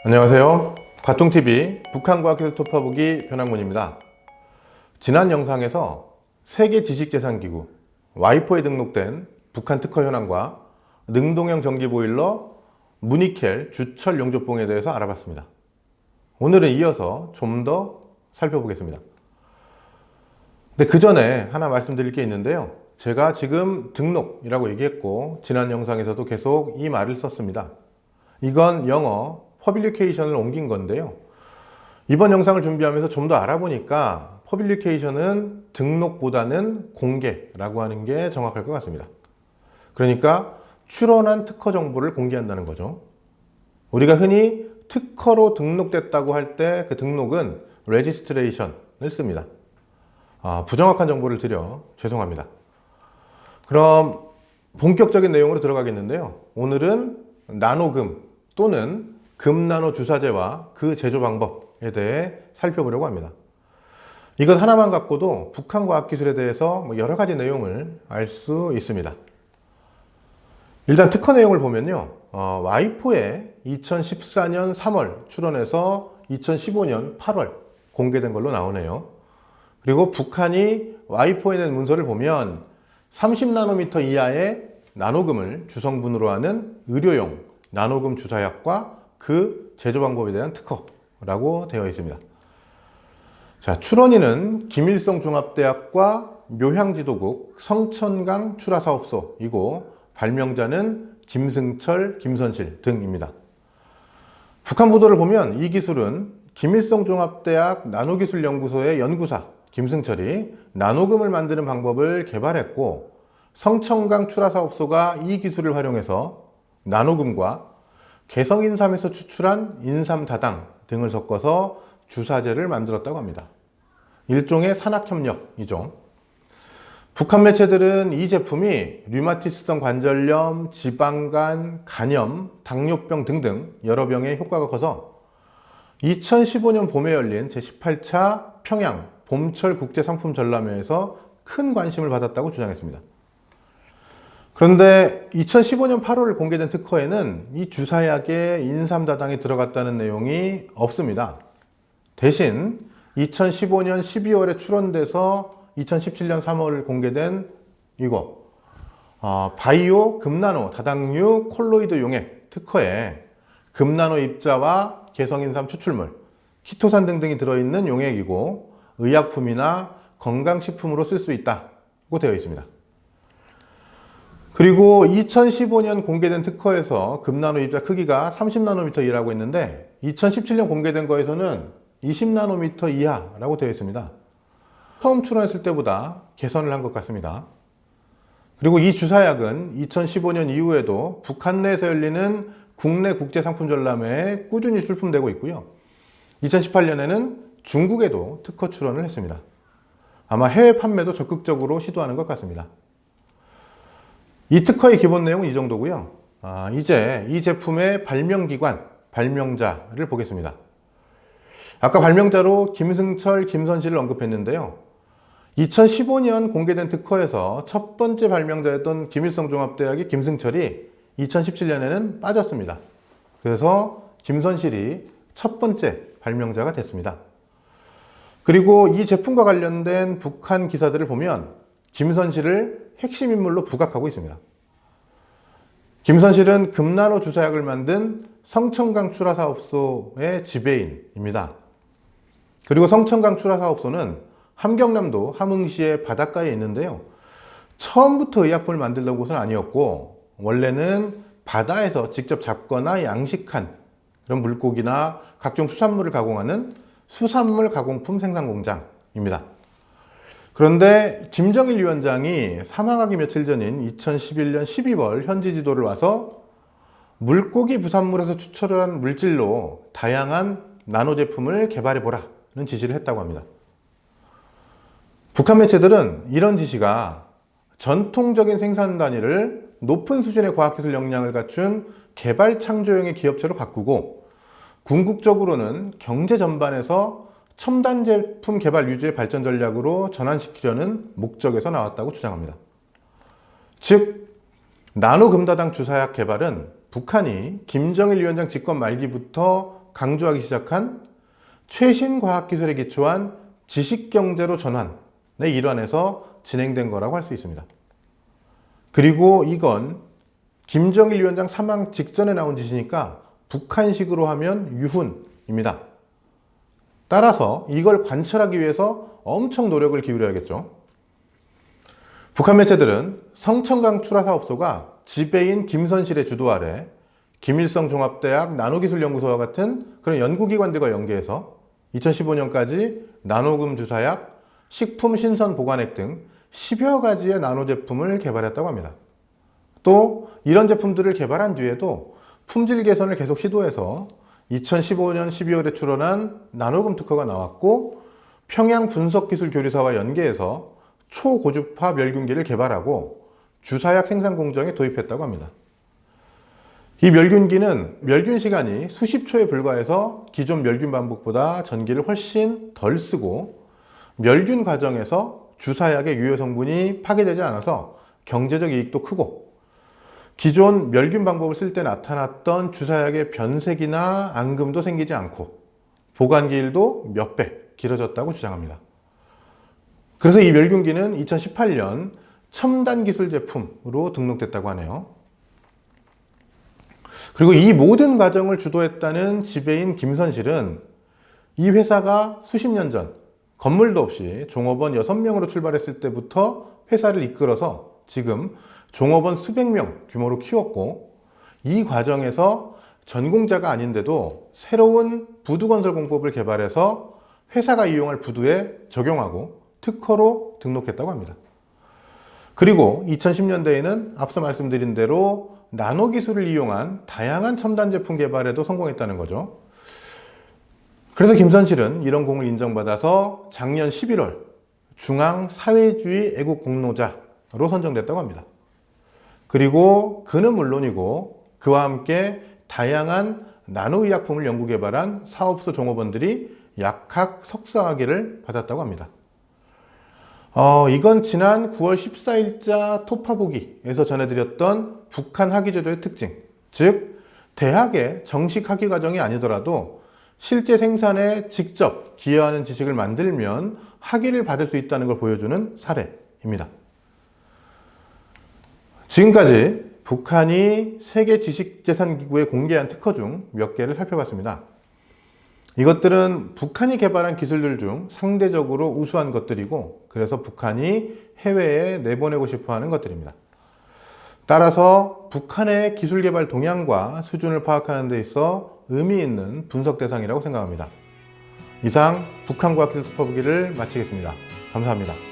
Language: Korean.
안녕하세요. 과통TV 북한과학기술 톱파보기 변학문입니다. 지난 영상에서 세계 지식재산기구 와이포에 등록된 북한 특허 현황과 능동형 전기보일러 무니켈 주철 용접봉에 대해서 알아봤습니다. 오늘은 이어서 좀 더 살펴보겠습니다. 근데 그 전에 하나 말씀드릴 게 있는데요. 제가 지금 등록이라고 얘기했고 지난 영상에서도 계속 이 말을 썼습니다. 이건 영어 퍼블리케이션을 옮긴 건데요. 이번 영상을 준비하면서 좀 더 알아보니까 퍼블리케이션은 등록보다는 공개라고 하는 게 정확할 것 같습니다. 그러니까 출원한 특허 정보를 공개한다는 거죠. 우리가 흔히 특허로 등록됐다고 할 때 그 등록은 레지스트레이션을 씁니다. 부정확한 정보를 드려 죄송합니다. 그럼 본격적인 내용으로 들어가겠는데요. 오늘은 나노금 또는 금나노 주사제와 그 제조 방법에 대해 살펴보려고 합니다. 이것 하나만 갖고도 북한 과학기술에 대해서 여러 가지 내용을 알 수 있습니다. 일단 특허 내용을 보면요. 와이포에 2014년 3월 출원해서 2015년 8월 공개된 걸로 나오네요. 그리고 북한이 와이포에 낸 문서를 보면 30나노미터 이하의 나노금을 주성분으로 하는 의료용 나노금 주사약과 그 제조 방법에 대한 특허라고 되어 있습니다. 자, 출원인은 김일성 중합대학과 묘향지도국 성천강 출하사업소이고 발명자는 김승철, 김선실 등입니다. 북한 보도를 보면 이 기술은 김일성 중합대학 나노기술연구소의 연구사 김승철이 나노금을 만드는 방법을 개발했고 성천강 출하사업소가 이 기술을 활용해서 나노금과 개성인삼에서 추출한 인삼다당 등을 섞어서 주사제를 만들었다고 합니다. 일종의 산학협력이죠. 북한 매체들은 이 제품이 류마티스성 관절염, 지방간, 간염, 당뇨병 등등 여러 병에 효과가 커서 2015년 봄에 열린 제18차 평양 봄철 국제상품전람회에서 큰 관심을 받았다고 주장했습니다. 그런데 2015년 8월 공개된 특허에는 이 주사약에 인삼다당이 들어갔다는 내용이 없습니다. 대신 2015년 12월에 출원돼서 2017년 3월 공개된 이거 바이오 금나노 다당류 콜로이드 용액 특허에 금나노 입자와 개성인삼 추출물, 키토산 등등이 들어있는 용액이고 의약품이나 건강식품으로 쓸 수 있다고 되어 있습니다. 그리고 2015년 공개된 특허에서 금나노 입자 크기가 30나노미터 이하라고 했는데 2017년 공개된 거에서는 20나노미터 이하라고 되어 있습니다. 처음 출원했을 때보다 개선을 한 것 같습니다. 그리고 이 주사약은 2015년 이후에도 북한 내에서 열리는 국내 국제상품전람회에 꾸준히 출품되고 있고요. 2018년에는 중국에도 특허 출원을 했습니다. 아마 해외 판매도 적극적으로 시도하는 것 같습니다. 이 특허의 기본 내용은 이 정도고요. 이제 이 제품의 발명기관, 발명자를 보겠습니다. 아까 발명자로 김승철, 김선실을 언급했는데요. 2015년 공개된 특허에서 첫 번째 발명자였던 김일성 중합대학의 김승철이 2017년에는 빠졌습니다. 그래서 김선실이 첫 번째 발명자가 됐습니다. 그리고 이 제품과 관련된 북한 기사들을 보면 김선실을 핵심 인물로 부각하고 있습니다. 김선실은 금나노 주사약을 만든 성천강 출하사업소의 지배인입니다. 그리고 성천강 출하사업소는 함경남도 함흥시의 바닷가에 있는데요. 처음부터 의약품을 만들던 곳은 아니었고 원래는 바다에서 직접 잡거나 양식한 그런 물고기나 각종 수산물을 가공하는 수산물 가공품 생산 공장입니다. 그런데 김정일 위원장이 사망하기 며칠 전인 2011년 12월 현지 지도를 와서 물고기 부산물에서 추출한 물질로 다양한 나노 제품을 개발해보라는 지시를 했다고 합니다. 북한 매체들은 이런 지시가 전통적인 생산 단위를 높은 수준의 과학기술 역량을 갖춘 개발 창조형의 기업체로 바꾸고 궁극적으로는 경제 전반에서 첨단 제품 개발 위주의 발전 전략으로 전환시키려는 목적에서 나왔다고 주장합니다. 즉, 나노금다당 주사약 개발은 북한이 김정일 위원장 집권 말기부터 강조하기 시작한 최신 과학기술에 기초한 지식경제로 전환의 일환에서 진행된 거라고 할 수 있습니다. 그리고 이건 김정일 위원장 사망 직전에 나온 짓이니까 북한식으로 하면 유훈입니다. 따라서 이걸 관철하기 위해서 엄청 노력을 기울여야겠죠. 북한 매체들은 성천강 출하 사업소가 지배인 김선실의 주도 아래 김일성 종합대학 나노기술연구소와 같은 그런 연구기관들과 연계해서 2015년까지 나노금 주사약, 식품 신선 보관액 등 10여 가지의 나노 제품을 개발했다고 합니다. 또 이런 제품들을 개발한 뒤에도 품질 개선을 계속 시도해서 2015년 12월에 출원한 나노금 특허가 나왔고, 평양 분석기술교류사와 연계해서 초고주파 멸균기를 개발하고 주사약 생산 공정에 도입했다고 합니다. 이 멸균기는 멸균 시간이 수십 초에 불과해서 기존 멸균 방법보다 전기를 훨씬 덜 쓰고, 멸균 과정에서 주사약의 유효 성분이 파괴되지 않아서 경제적 이익도 크고, 기존 멸균 방법을 쓸 때 나타났던 주사약의 변색이나 앙금도 생기지 않고 보관기일도 몇 배 길어졌다고 주장합니다. 그래서 이 멸균기는 2018년 첨단 기술 제품으로 등록됐다고 하네요. 그리고 이 모든 과정을 주도했다는 지배인 김선실은 이 회사가 수십 년 전 건물도 없이 종업원 6명으로 출발했을 때부터 회사를 이끌어서 지금 종업원 수백 명 규모로 키웠고, 이 과정에서 전공자가 아닌데도 새로운 부두건설 공법을 개발해서 회사가 이용할 부두에 적용하고 특허로 등록했다고 합니다. 그리고 2010년대에는 앞서 말씀드린 대로 나노 기술을 이용한 다양한 첨단 제품 개발에도 성공했다는 거죠. 그래서 김선실은 이런 공을 인정받아서 작년 11월 중앙사회주의 애국 공로자로 선정됐다고 합니다. 그리고 그는 물론이고 그와 함께 다양한 나노의약품을 연구 개발한 사업소 종업원들이 약학 석사학위를 받았다고 합니다. 이건 지난 9월 14일자 토파보기에서 전해드렸던 북한 학위제도의 특징, 즉 대학의 정식 학위 과정이 아니더라도 실제 생산에 직접 기여하는 지식을 만들면 학위를 받을 수 있다는 걸 보여주는 사례입니다. 지금까지 북한이 세계지식재산기구에 공개한 특허 중 몇 개를 살펴봤습니다. 이것들은 북한이 개발한 기술들 중 상대적으로 우수한 것들이고, 그래서 북한이 해외에 내보내고 싶어하는 것들입니다. 따라서 북한의 기술 개발 동향과 수준을 파악하는 데 있어 의미 있는 분석 대상이라고 생각합니다. 이상 북한 과학기술 토파보기를 마치겠습니다. 감사합니다.